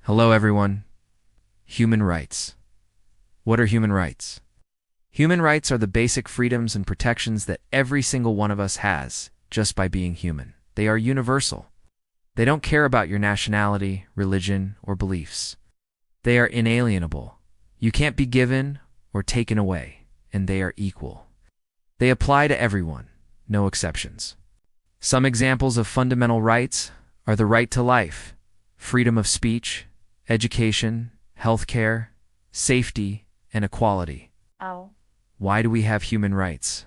Hello, everyone. Human rights. What are human rights? Human rights are the basic freedoms and protections that every single one of us has just by being human. They are universal. They don't care about your nationality, religion, or beliefs. They are inalienable. You can't be given or taken away, and they are equal. They apply to everyone, no exceptions. Some examples of fundamental rights are the right to life, freedom of speech, education, healthcare, safety, and equality. Why do we have human rights?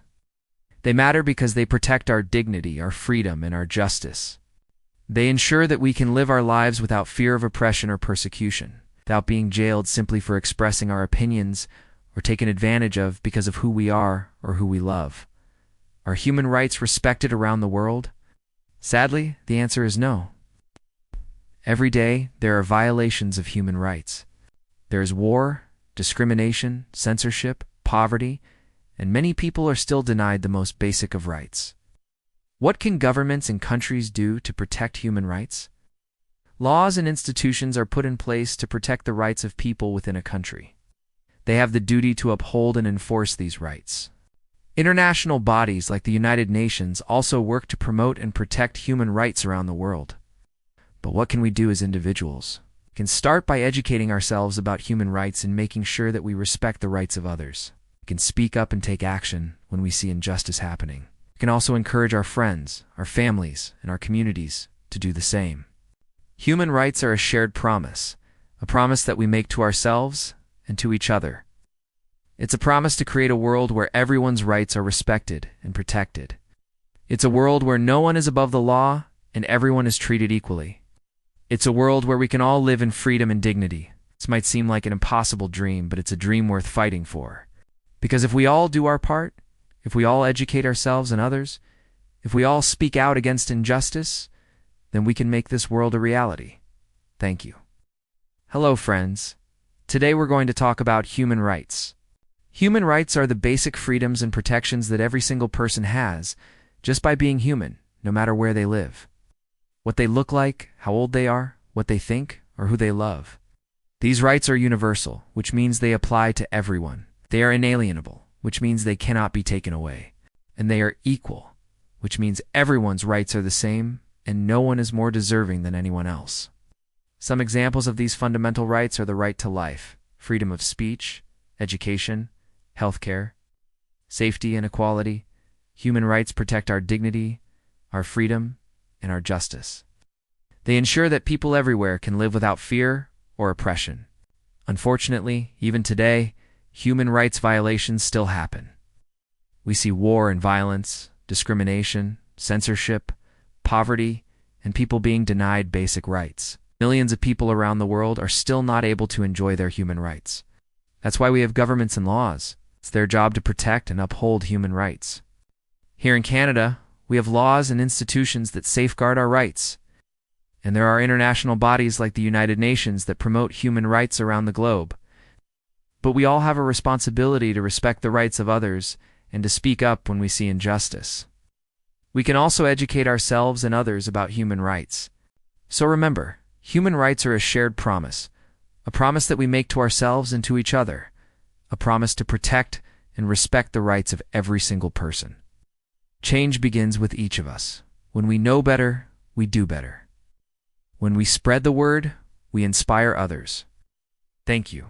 They matter because they protect our dignity, our freedom, and our justice. They ensure that we can live our lives without fear of oppression or persecution, without being jailed simply for expressing our opinions or taken advantage of because of who we are or who we love. Are human rights respected around the world? Sadly, the answer is no. Every day, there are violations of human rights. There is war, discrimination, censorship, poverty, and many people are still denied the most basic of rights. What can governments and countries do to protect human rights? Laws and institutions are put in place to protect the rights of people within a country. They have the duty to uphold and enforce these rights. International bodies like the United Nations also work to promote and protect human rights around the world. But what can we do as individuals? We can start by educating ourselves about human rights and making sure that we respect the rights of others. We can speak up and take action when we see injustice happening. We can also encourage our friends, our families, and our communities to do the same. Human rights are a shared promise, a promise that we make to ourselves and to each other. It's a promise to create a world where everyone's rights are respected and protected. It's a world where no one is above the law and everyone is treated equally. It's a world where we can all live in freedom and dignity. This might seem like an impossible dream, but it's a dream worth fighting for. Because if we all do our part, if we all educate ourselves and others, if we all speak out against injustice, then we can make this world a reality. Thank you. Hello, friends. Today we're going to talk about human rights. Human rights are the basic freedoms and protections that every single person has just by being human, no matter where they live. What they look like, how old they are, what they think, or who they love. These rights are universal, which means they apply to everyone. They are inalienable, which means they cannot be taken away. And they are equal, which means everyone's rights are the same and no one is more deserving than anyone else. Some examples of these fundamental rights are the right to life, freedom of speech, education, healthcare, safety and equality. Human rights protect our dignity, our freedom, and our justice. They ensure that people everywhere can live without fear or oppression. Unfortunately, even today, human rights violations still happen. We see war and violence, discrimination, censorship, poverty, and people being denied basic rights. Millions of people around the world are still not able to enjoy their human rights. That's why we have governments and laws. It's their job to protect and uphold human rights. Here in Canada, we have laws and institutions that safeguard our rights. And there are international bodies like the United Nations that promote human rights around the globe. But we all have a responsibility to respect the rights of others and to speak up when we see injustice. We can also educate ourselves and others about human rights. So remember, human rights are a shared promise, a promise that we make to ourselves and to each other, a promise to protect and respect the rights of every single person. Change begins with each of us. When we know better, we do better. When we spread the word, we inspire others. Thank you.